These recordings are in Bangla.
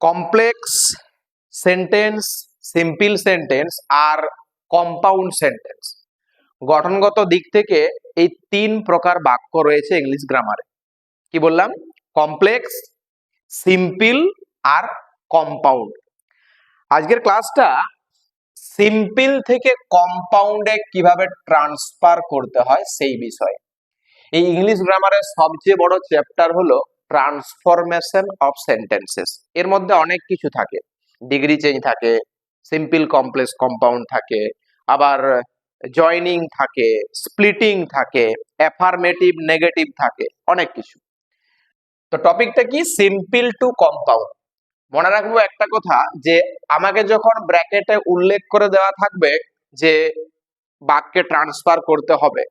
কমপ্লেক্স সেন্টেন্স, সিম্পল সেন্টেন্স আর কম্পাউন্ড সেন্টেন্স। গঠনগত দিক থেকে এই তিন প্রকার বাক্য রয়েছে ইংলিশ গ্রামারে। কি বললাম? কমপ্লেক্স, সিম্পল আর কম্পাউন্ড। আজকের ক্লাসটা সিম্পল থেকে কম্পাউন্ডে কিভাবে ট্রান্সফার করতে হয় সেই বিষয়ে। এই ইংলিশ গ্রামারের সবচেয়ে বড় চ্যাপ্টার হলো ট্রান্সফরমেশন অফ সেন্টেন্সেস। এর মধ্যে অনেক কিছু থাকে, ডিগ্রি চেঞ্জ থাকে, সিম্পল কমপ্লেক্স কম্পাউন্ড থাকে, আবার জয়নিং থাকে, স্প্লিটিং থাকে, অ্যাফার্মেটিভ নেগেটিভ থাকে, অনেক কিছু। তো টপিকটা কি? Simple to compound. মনে রাখবো একটা কথা, যে আমাকে যখন ব্র্যাকেটে উল্লেখ করে দেওয়া থাকবে যে বাক্যে ট্রান্সফার করতে হবে,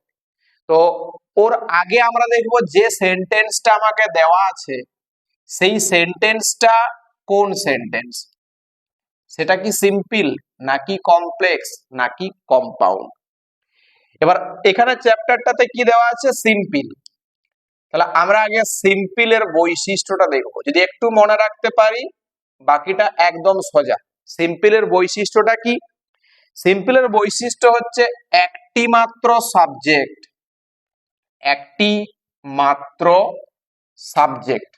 তো ওর আগে আমরা দেখব যে সেন্টেন্সটা আমাকে দেওয়া আছে সেই সেন্টেন্সটা কোন সেন্টেন্স, সেটা কি সিম্পল নাকি কমপ্লেক্স নাকি কম্পাউন্ড। এবার এখানে চ্যাপ্টারটাতে কি দেওয়া আছে? সিম্পল। তাহলে আমরা আগে সিম্পলের বৈশিষ্ট্যটা দেখব। যদি একটু মনে রাখতে পারি বাকিটা একদম সোজা। সিম্পলের বৈশিষ্ট্যটা কি? সিম্পলের বৈশিষ্ট্য হচ্ছে একটি মাত্র সাবজেক্ট, একটি মাত্র সাবজেক্ট,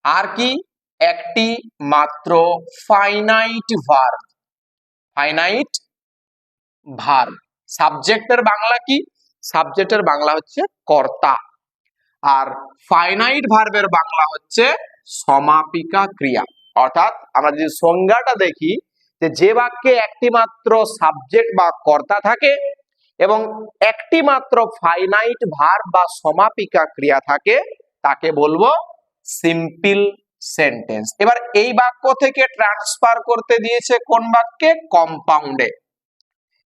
আর কি? একটি মাত্র ফাইনাইট ভার্ব। Finite verb. সাবজেক্টের বাংলা কি? সাবজেক্টের বাংলা হচ্ছে কর্তা, আর ফাইনাইট ভার্বের বাংলা হচ্ছে সমাপিকা ক্রিয়া। অর্থাৎ আমরা যদি সংজ্ঞাটা দেখি, যে বাক্যে একটি মাত্র সাবজেক্ট বা কর্তা থাকে এবং একটি মাত্র ফাইনাইট ভার্ব বা সমাপিকা ক্রিয়া থাকে, তাকে বলবো সিম্পল সেন্টেন্স। এবার এই বাক্য থেকে ট্রান্সফার করতে দিয়েছে কোন বাক্যে? কম্পাউন্ডে।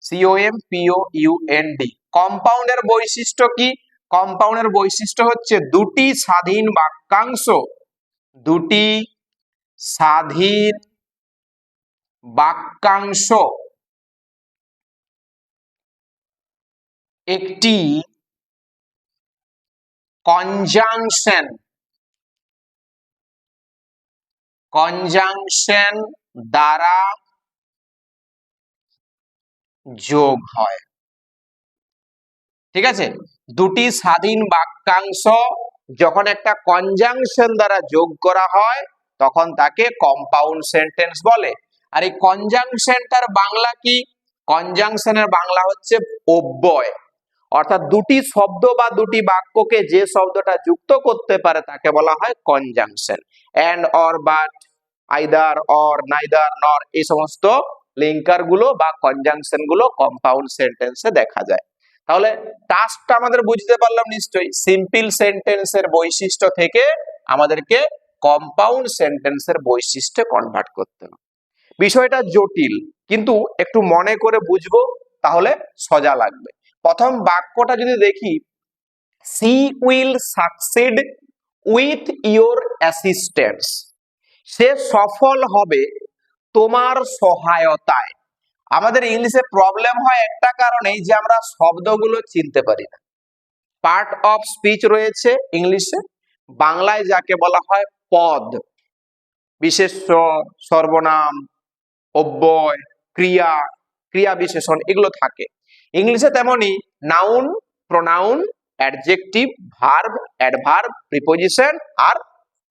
COMPOUND। কম্পাউন্ডের বৈশিষ্ট্য কি? কম্পাউন্ডের বৈশিষ্ট্য হচ্ছে দুটি স্বাধীন বাক্যাংশ, দুটি স্বাধীন বাক্যাংশ একটি কনজাংশন দ্বারা যোগ হয়। ঠিক আছে? দুটি স্বাধীন বাক্যাংশ যখন একটা কনজাংশন দ্বারা যোগ করা হয় তখন তাকে কম্পাউন্ড সেন্টেন্স বলে। আর এই কনজাংশনটার বাংলা কি? কনজাংশনের বাংলা হচ্ছে অব্যয়। অর্থাৎ দুটি শব্দ বা দুটি বাক্যকে যে শব্দটা যুক্ত করতে পারে তাকে বলা হয় conjunction. And, or, but, either, or, neither, nor, এই সমস্ত লিঙ্কার গুলো বা কনজাংশন গুলো কম্পাউন্ড সেন্টেন্সে দেখা যায়। তাহলে টাস্কটা আমাদের বুঝতে পারলাম নিশ্চয়ই। সিম্পল সেন্টেন্সের বৈশিষ্ট্য থেকে আমাদেরকে কম্পাউন্ড সেন্টেন্সের বৈশিষ্ট্যে কনভার্ট করতে হবে। বিষয়টা জটিল, কিন্তু একটু মনে করে বুঝবো তাহলে সোজা লাগবে। প্রথম বাক্যটা যদি দেখি, she will succeed with your assistance. সে সফল হবে তোমার সহায়তায়। আমাদের ইংলিশে প্রবলেম হয় একটা কারণেই, যে আমরা শব্দগুলো চিনতে পারি না। পার্ট অফ স্পিচ রয়েছে ইংলিশে, বাংলায় যাকে বলা হয় পদ, বিশেষ্য, সর্বনাম, অব্যয়, ক্রিয়া, ক্রিয়া বিশেষণ, এগুলো থাকে ইংলিশে। তেমনি noun, pronoun, adjective, verb, adverb, preposition আর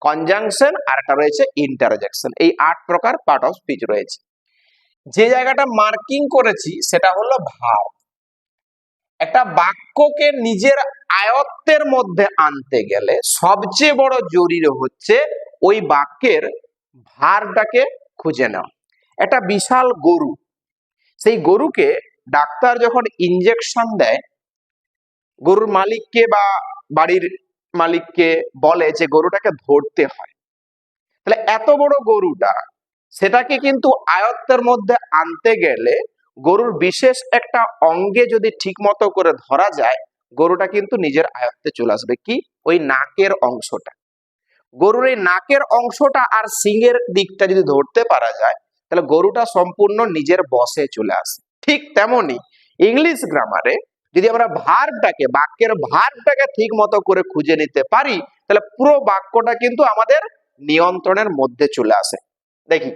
কনজাংশন, আর একটা রয়েছে ইন্টারজেকশন। এই 8 প্রকার পার্ট অফ স্পিচ রয়েছে। যে জায়গাটা মার্কিং করেছি সেটা হলো ভার্ব। একটা বাক্যকে নিজের আয়ত্তের মধ্যে আনতে গেলে সবচেয়ে বড় জরুরি হচ্ছে ওই বাক্যের ভার্বটাকে খুঁজে নেওয়া। একটা বিশাল গরু, সেই গরুকে ডাক্তার যখন ইনজেকশন দেয়, গরুর মালিককে বা বাড়ির মালিককে বলে যে গরুটাকে ধরতে হয়। তাহলে এত বড় গরুটা, সেটাকে কিন্তু আয়ত্তের মধ্যে আনতে গেলে গরুর বিশেষ একটা অঙ্গে যদি ঠিক মতো করে ধরা যায়, গরুটা কিন্তু নিজের আয়ত্তে চলে আসবে। কি? ওই নাকের অংশটা। গরুর এই নাকের অংশটা আর সিংয়ের দিকটা যদি ধরতে পারা যায়, তাহলে গরুটা সম্পূর্ণ নিজের বশে চলে আসে। ঠিক তেমনি ইংলিশ গ্রামারে যদি আমরা ভার্বটাকে, বাক্যের ভার্বটাকে ঠিক মতো করে খুঁজে নিতে পারি, তাহলে পুরো বাক্যটা কিন্তু আমাদের নিয়ন্ত্রণের মধ্যে চলে আসে। দেখি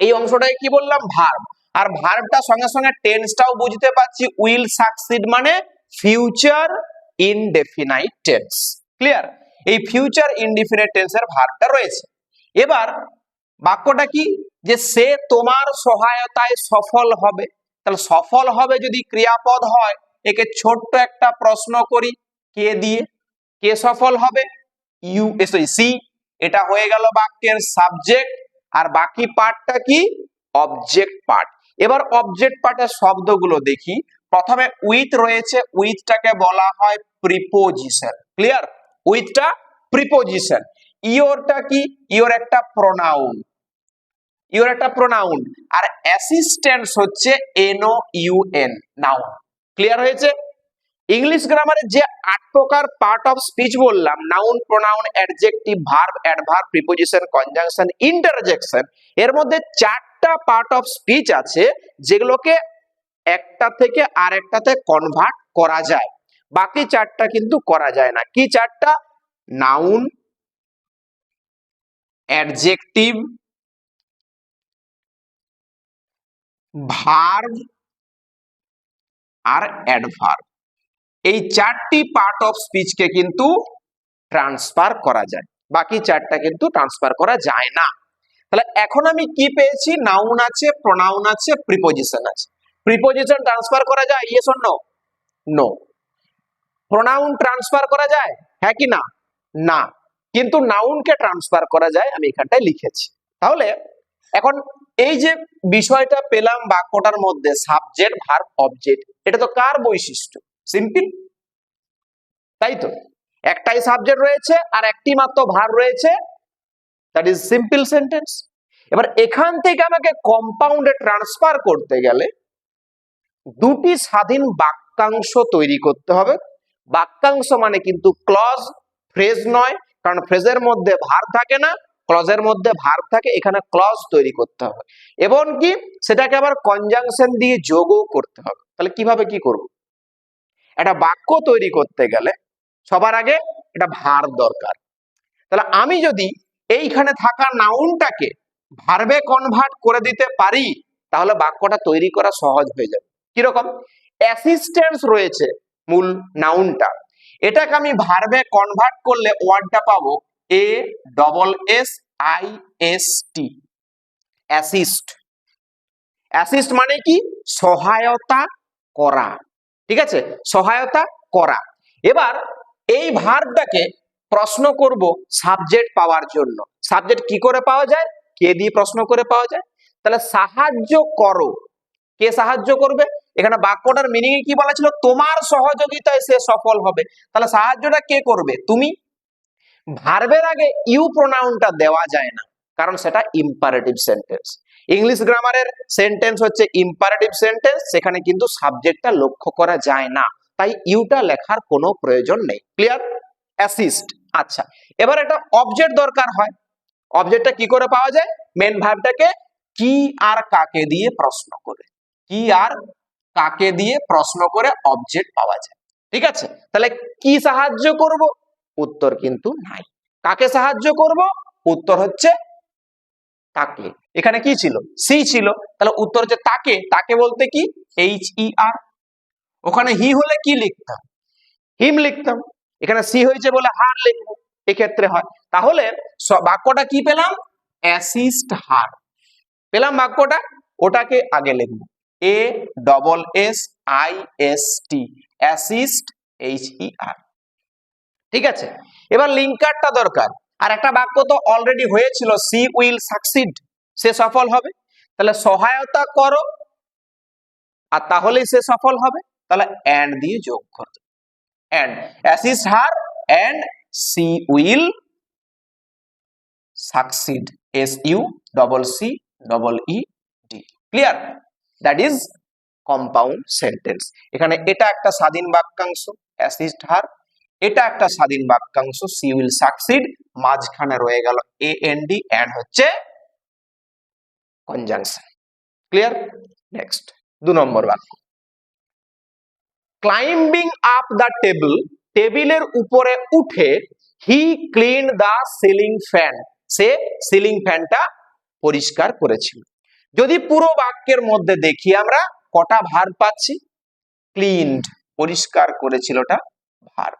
এই অংশটাই কি বললাম, ভার্ব। আর ভার্বটা সঙ্গে সঙ্গে টেন্সটাও বুঝতে পারছি, উইল সাকসিড মানে ফিউচার ইনডেফিনাইট টেন্স। ক্লিয়ার? এই ফিউচার ইনডেফিনাইট টেন্সের ভার্বটা রয়েছে। এবার বাক্যটা কি, যে সে তোমার সহায়তায় সফল হবে। তাহলে সফল হবে যদি ক্রিয়াপদ হয়, একে ছোট্ট একটা প্রশ্ন করি, কে দিয়ে? কে সফল হবে? You, sorry she. এটা হয়ে গেল বাক্যের সাবজেক্ট। আর বাকি পার্টটা কি? Object part. এবার অবজেক্ট পার্টের শব্দগুলো দেখি। প্রথমে উইথ রয়েছে, উইথটাকে বলা হয় প্রিপোজিশন। ক্লিয়ার? উইথটা প্রিপোজিশন। ইওরটা কি? ইওর একটা প্রোনাউন, ইওর একটা প্রোনাউন। আর অ্যাসিস্ট্যান্স হচ্ছে NOUN, নাউন। ক্লিয়ার হয়েছে? ইংলিশ গ্রামারে যে 8 প্রকার পার্ট অফ স্পিচ বললাম, noun, pronoun, adjective, verb, adverb, preposition, conjunction, interjection, এর মধ্যে 4টা পার্ট অফ স্পিচ আছে যেগুলোকে একটা থেকে আরেকটাতে কনভার্ট করা যায়। বাকি 4টা কিন্তু করা যায় না। কি 4টা? নাউন, অ্যাডজেক্টিভ, ভার্ব আর অ্যাডভার্ব। এই 4টি পার্ট অফ স্পিচকে কিন্তু ট্রান্সফার করা যায়, বাকি 4টা কিন্তু ট্রান্সফার করা যায় না। তাহলে এখন আমি কি পেয়েছি? নাউন আছে, প্রোনাউন আছে, প্রিপোজিশন আছে। প্রিপোজিশন ট্রান্সফার করা যায়? Yes or no? No. Pronoun transfer করা যায়? হ্যাঁ কি না? না। কিন্তু নাউনকে ট্রান্সফার করা যায়, আমি এখানটায় লিখেছি। তাহলে এখন এই যে বিষয়টা পেলাম বাক্যটার মধ্যে, সাবজেক্ট, ভার্ব, অবজেক্ট, এটা তো কার বৈশিষ্ট্য? সিম্পল, তাই তো? একটাই সাবজেক্ট রয়েছে আর একটি মাত্র ভার্ব রয়েছে, দ্যাট ইজ সিম্পল সেন্টেন্স। এবার এখান থেকে আমাকে কম্পাউন্ডে ট্রান্সফার করতে গেলে দুটি স্বাধীন বাক্যাংশ তৈরি করতে হবে। বাক্যাংশ মানে কিন্তু ক্লজ, ফ্রেজ নয়, কারণ ফ্রেজের মধ্যে ভার্ব থাকে না, ক্লজের মধ্যে ভার্ব থাকে। এখানে ক্লজ তৈরি করতে হবে এবং কি সেটাকে আবার কনজাংশন দিয়ে যোগও করতে হবে। তাহলে কিভাবে কি করব? একটা বাক্য তৈরি করতে গেলে সবার আগে একটা ভার্ব দরকার। তাহলে আমি যদি এইখানে থাকা নাউনটাকে ভার্বে কনভার্ট করে দিতে পারি, তাহলে বাক্যটা তৈরি করা সহজ হয়ে যাবে। কিরকম? অ্যাসিস্ট্যান্স রয়েছে মূল নাউনটা, এটাকে আমি ভার্বে কনভার্ট করলে ওয়ার্ডটা পাবো ASSIST, অ্যাসিস্ট। অ্যাসিস্ট মানে কি? সহায়তা করা। ঠিক আছে? সহায়তা করা। এবার এই ভার্বটাকে প্রশ্ন করব সাবজেক্ট পাওয়ার জন্য। সাবজেক্ট কি করে পাওয়া যায়? কে দিয়ে প্রশ্ন করে পাওয়া যায়। তাহলে সাহায্য করো, কে সাহায্য করবে? এখানে বাক্যটার মিনিং কি বলা ছিল? তোমার সহযোগিতায় সে সফল হবে। তাহলে সাহায্যটা কে করবে? তুমি। ভার্বের আগে ইউ প্রোনাউনটা দেওয়া যায় না, কারণ সেটা ইম্পারেটিভ সেন্টেন্স। ইংলিশ গ্রামারের সেন্টেন্স হচ্ছে ইম্পারেটিভ সেন্টেন্স, সেখানে কিন্তু সাবজেক্টটা লক্ষ্য করা যায় না, তাই ইউটা লেখার কোনো প্রয়োজন নেই। ক্লিয়ার? অ্যাসিস্ট। আচ্ছা, এবার একটা অবজেক্ট দরকার হয়। অবজেক্টটা কি করে পাওয়া যায়? মেন ভার্বটাকে কি আর কাকে দিয়ে প্রশ্ন করে, কি আর কাকে দিয়ে প্রশ্ন করে অবজেক্ট পাওয়া যায়। ঠিক আছে? তাহলে কি সাহায্য করব? উত্তর কিন্তু নাই। কাকে সাহায্য করব? উত্তর হচ্ছে তাকে। এখানে কি ছিল? সি ছিল, তাহলে উত্তর হচ্ছে তাকে। তাকে বলতে কি? HER। ওখানে হি হলে কি লিখতাম? হিম লিখতাম। এখানে সি হয়েছে বলে হার লিখবো, এক্ষেত্রে হয়। তাহলে বাক্যটা কি পেলাম? অ্যাসিস্ট হার পেলাম বাক্যটা। ওটাকে আগে লিখবো ASSIST, অ্যাসিস্ট HER। ঠিক আছে? এবার লিঙ্কারটা দরকার। আর একটা বাক্য তো অলরেডি হয়েছিল, সি উইল সাকসিড, সে সফল হবে। তাহলে সহায়তা করো, আর তাহলেই সে সফল হবে। তাহলে এন্ড দিয়ে যোগ করতে, and assist her and she will succeed, SUCCEED। Clear? That is compound sentence. এখানে এটা একটা স্বাধীন বাক্যাংশ, অ্যাসিস্ট হার। এটা একটা স্বাধীন বাক্যাংশ, সি উইল সাকসিড। মাঝখানে রয়ে গেল AND, এন্ড হচ্ছে কনজাংশন। ক্লিয়ার? নেক্সট 2 নম্বর বাক্য। ক্লাইম্বিং আপ দ্য টেবিল, টেবিলের উপরে উঠে he clean the ceiling fan, সে সিলিং ফ্যানটা পরিষ্কার করেছিল। যদি পুরো বাক্যের মধ্যে দেখি আমরা কটা ভার্ব পাচ্ছি, ক্লিনড, পরিষ্কার করেছিলটা ভার্ব।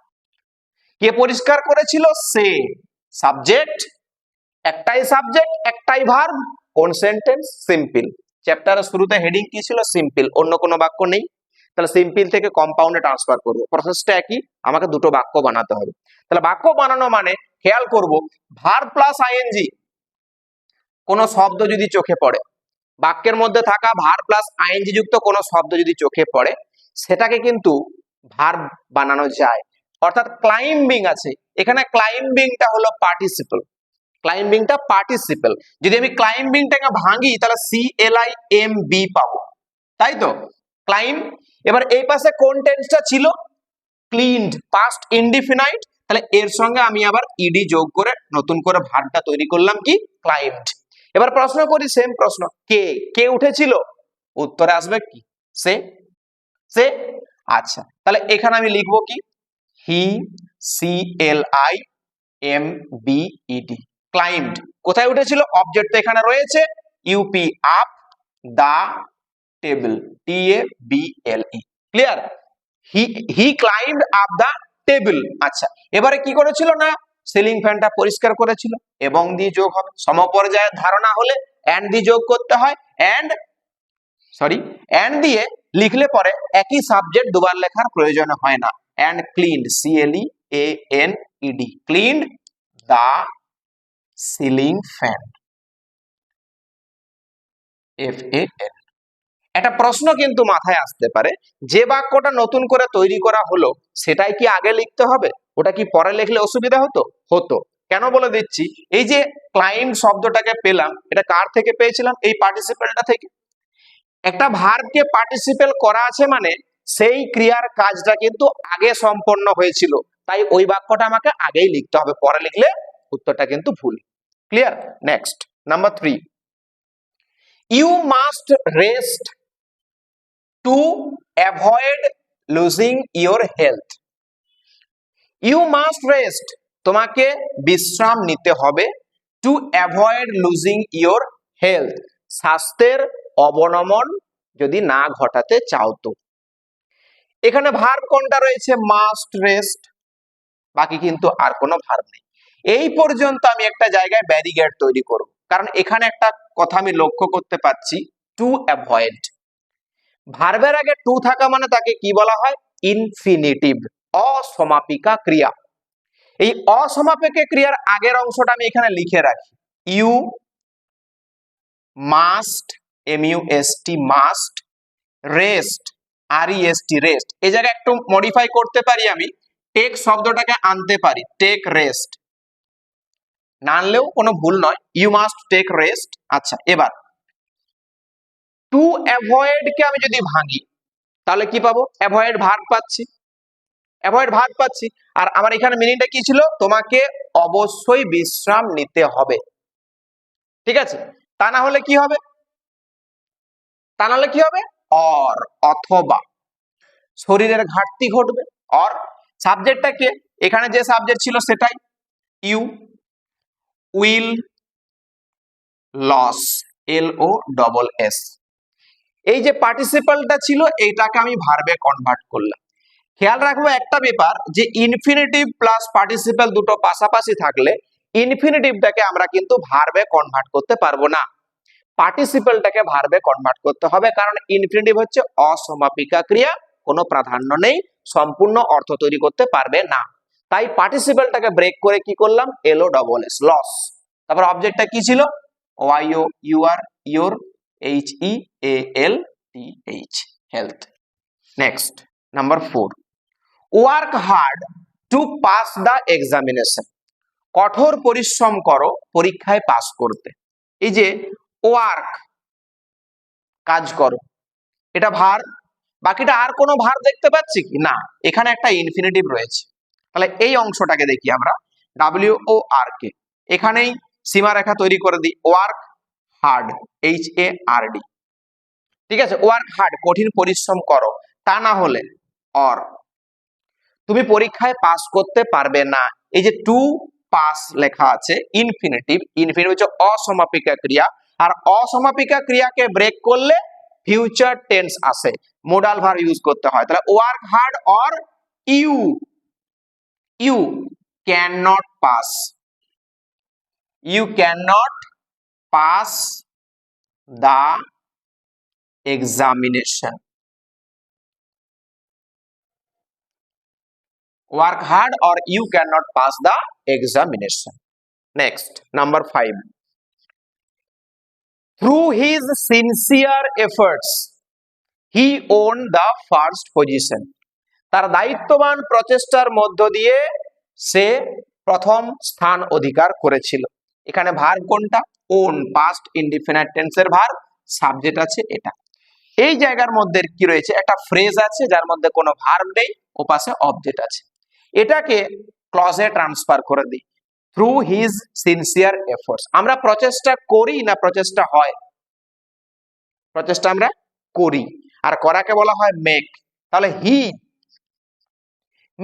কে পরিষ্কার করেছিল? সে। সাবজেক্ট, একটাই সাবজেক্ট একটাই ভার্ব। কোন সেন্টেন্স? সিম্পল। চ্যাপ্টারের শুরুতে হেডিং কি ছিল? সিম্পল, অন্য কোনো বাক্য নেই। তাহলে সিম্পল থেকে কম্পাউন্ডে ট্রান্সফার করব, প্রসেসটা একই, আমাকে দুটো বাক্য বানাতে হবে। তাহলে বাক্য বানানো মানে খেয়াল করব ভার্ব প্লাস আইএনজি, কোন শব্দ যদি চোখে পড়ে, বাক্যের মধ্যে থাকা ভার্ব প্লাস আইএনজি যুক্ত কোন শব্দ যদি চোখে পড়ে, সেটাকে কিন্তু ভার্ব বানানো যায়। অর্থাৎ ক্লাইম্বিং আছে, এখানে ক্লাইম্বিংটা হলো পার্টিসিপল, ক্লাইম্বিংটা পার্টিসিপল। যদি আমি ক্লাইম্বিংটাকে ভাঙি তাহলে CLIMB পাবো, তাই তো? ক্লাইম্ব। এবার এই পাশে কোন টেন্সটা ছিল? Cleaned, past indefinite. তাহলে এর সঙ্গে আমি আবার ইডি যোগ করে নতুন করে ভার্বটা তৈরি করলাম, কি? ক্লাইম্বড। এবার প্রশ্ন করি, সেম প্রশ্ন, কে কে উঠেছিল? উত্তরে আসবে কি? সে। সে। আচ্ছা, তাহলে এখানে আমি লিখবো কি? He, CLIMBED, climbed. কোথায় উঠেছিল? অবজেক্ট তো এখানে রয়েছে, UP, up, the table, TABLE। Clear? He climbed up the table. আচ্ছা, এবারে কি করেছিল? না, সিলিং ফ্যানটা পরিষ্কার করেছিল, এবং দিয়ে যোগ হবে। সমপর্যায়ের ধারণা হলে এন্ড দিয়ে যোগ করতে হয়, এন্ড দিয়ে লিখলে পরে একই সাবজেক্ট দুবার লেখার প্রয়োজন হয় না। And cleaned, CLEANED, cleaned the ceiling fan, FAN। একটা প্রশ্ন কিন্তু মাথায় আসতে পারে, যে বাক্যটা নতুন করে তৈরি করা হলো সেটাই কি আগে লিখতে হবে? ওটা কি পরে লিখলে অসুবিধা হতো? হতো। কেন বলে দিচ্ছি, এই যে ক্লাইম্ব শব্দটাকে পেলাম, এটা কার থেকে পেয়েছিলাম? এই পার্টিসিপেলটা থেকে। একটা ভার্বকে পার্টিসিপেল করা আছে মানে সেই ক্রিয়ার কাজটা কিন্তু আগে সম্পন্ন হয়েছিল, তাই ওই বাক্যটা আমাকে আগেই লিখতে হবে, পরে লিখলে উত্তরটা কিন্তু ভুল। Clear? Next, number 3, you must rest to avoid losing your health. You must rest, তোমাকে বিশ্রাম নিতে হবে, to avoid losing your health, স্বাস্থ্যের অবনমন যদি না ঘটাতে চাও তো। এখানে ভার্ব কোনটা রয়েছে? মাস্ট রেস্ট, বাকি কিন্তু আর কোনো ভার্ব নেই। এই পর্যন্ত আমি একটা জায়গায় ব্যারিগেড তৈরি করব, কারণ এখানে একটা কথা আমি লক্ষ্য করতে পাচ্ছি, টু অ্যাভয়েড। ভার্বের আগে টু থাকা মানে তাকে কি বলা হয়? ইনফিনিটিভ, অসমাপিকা ক্রিয়া। এই অসমাপিকা ক্রিয়ার আগের অংশটা আমি এখানে লিখে রাখি, you must, MUST, must rest, REST, rest. এই জায়গায় একটু মডিফাই করতে পারি, আমি টেক শব্দটাকে আনতে পারি, টেক রেস্ট, না আনলেও কোনো ভুল নয়, ইউ মাস্ট টেক রেস্ট। আচ্ছা, এবার টু অ্যাভয়েড কে আমি যদি ভাঙি তাহলে কি পাবো? অ্যাভয়েড ভার্ব পাচ্ছি, অ্যাভয়েড ভার্ব পাচ্ছি। আর আমার এখানে মিনিংটা কি ছিল? তোমাকে অবশ্যই বিশ্রাম নিতে হবে, ঠিক আছে? তা না হলে কি হবে? তা না হলে কি হবে? অর, অথবা শরীরের ঘাটতি ঘটবে। অর, সাবজেক্টটা কে? এখানে যে সাবজেক্ট ছিল সেটাই, ইউ উইল লস, LOSS। এই যে পার্টিসিপলটা ছিল এইটাকে আমি ভার্বে কনভার্ট করলাম। খেয়াল রাখবো একটা ব্যাপার, যে ইনফিনিটিভ প্লাস পার্টিসিপল দুটো পাশাপাশি থাকলে ইনফিনিটিভটাকে আমরা কিন্তু ভার্বে কনভার্ট করতে পারবো না, পার্টিসিপলটাকে ভার্বে কনভার্ট করতে হবে, কারণ ইনফিনিটিভ হচ্ছে অসমাপিকা ক্রিয়া, কোনো প্রাধান্য নেই, সম্পূর্ণ অর্থ তৈরি করতে পারবে না। তাই পার্টিসিপলটাকে ব্রেক করে কি করলাম? LOSS, loss. তারপর অবজেক্টটা কি ছিল? YOUR, your, HEALTH, health. Next, number 4, work hard to pass the examination, কঠোর পরিশ্রম করো পরীক্ষায় পাস করতে। এই যে ওয়ার্ক, কাজ করো, এটা ভার্ব, বাকিটা আর কোনো ভার্ব দেখতে পাচ্ছি কি? না, এখানে একটা ইনফিনিটিভ রয়েছে। তাহলে এই অংশটাকে দেখি আমরা, WORK, এখানেই সীমারেখা তৈরি করে দিই, ওয়ার্ক হার্ড, HARD, ঠিক আছে? ওয়ার্ক হার্ড, কঠিন পরিশ্রম করো, তা না হলে অর, তুমি পরীক্ষায় পাস করতে পারবে না। এই যে টু পাস লেখা আছে ইনফিনিটিভ, ইনফিনিটিভ হচ্ছে অসমাপিকা ক্রিয়া, আর অসমাপিকা ক্রিয়াকে ব্রেক করলে ফিউচার টেন্স আসে, মোডাল ভার্ব ইউজ করতে হয়। তাহলে work hard or you can not pass, you can not pass the examination. Work hard or you cannot pass the examination. Next, number 5. Through his sincere efforts, he won the first position. তার দায়িত্ববান প্রচেষ্টার মধ্য দিয়ে সে প্রথম স্থান অধিকার করেছিল। এখানে ভার্ব কোনটা? ওন, পাস্ট ইনডিফিনাইট টেন্সের ভার্ব, সাবজেক্ট আছে এটা। এই জায়গার মধ্যে কি রয়েছে? একটা ফ্রেজ আছে যার মধ্যে কোনো ভার্ব নেই, ও পাশে অবজেক্ট আছে। এটাকে ক্লজে ট্রান্সফার করে দিই, থ্রু হিজ সিনসিয়ার এফোর্টস। আমরা প্রচেষ্টা করি না প্রচেষ্টা হয়? প্রচেষ্টা আমরা করি, আর করাকে বলা হয় মেক। তাহলে হি,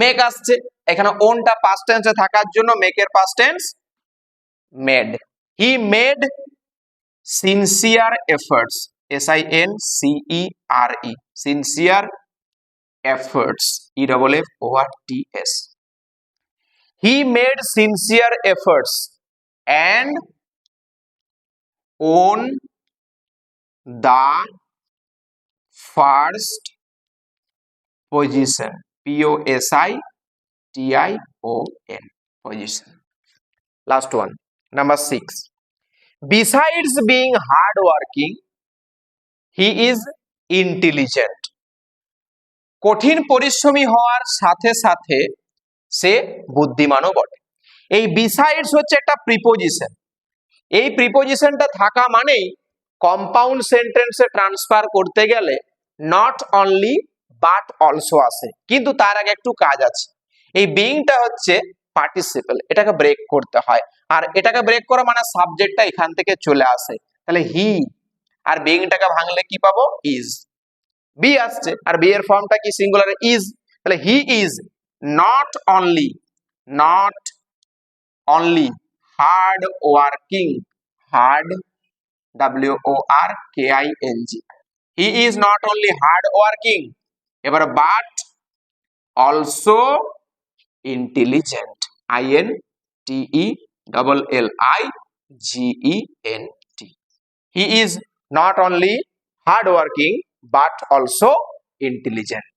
মেক আসছে এখানে, ওনটা পাস্ট টেন্সে থাকার জন্য মেকের past tense made. He made sincere efforts, SINCERE, sincere efforts, EFFORTS. He made sincere efforts and won the first position, POSITION, position. Last one, number 6. Besides being hardworking, he is intelligent. কঠিন পরিশ্রমী হওয়ার সাথে সাথে সে বুদ্ধিমানও বটে। এই বিসাইডস হচ্ছে একটা প্রিপোজিশন, এই প্রিপোজিশনটা থাকা মানেই কম্পাউন্ড সেন্টেন্সে ট্রান্সফার করতে গেলে নট অনলি বাট অলসো আসে, কিন্তু তার আগে একটু কাজ আছে। এই বিংটা হচ্ছে পার্টিসিপল, এটাকে ব্রেক করতে হয়, আর এটাকে ব্রেক করা মানে সাবজেক্টটা এখান থেকে চলে আসে। তাহলে হি আর বিংটাকে ভাঙলে কি পাবো? ইজ। বি আসছে, আর বি এর ফর্মটা কি? সিঙ্গুলারে ইজ। তাহলে he is not only hard working, hard, WORKING, he is not only hard working, এবার but also intelligent, INTELLIGENT. He is not only hard working but also intelligent.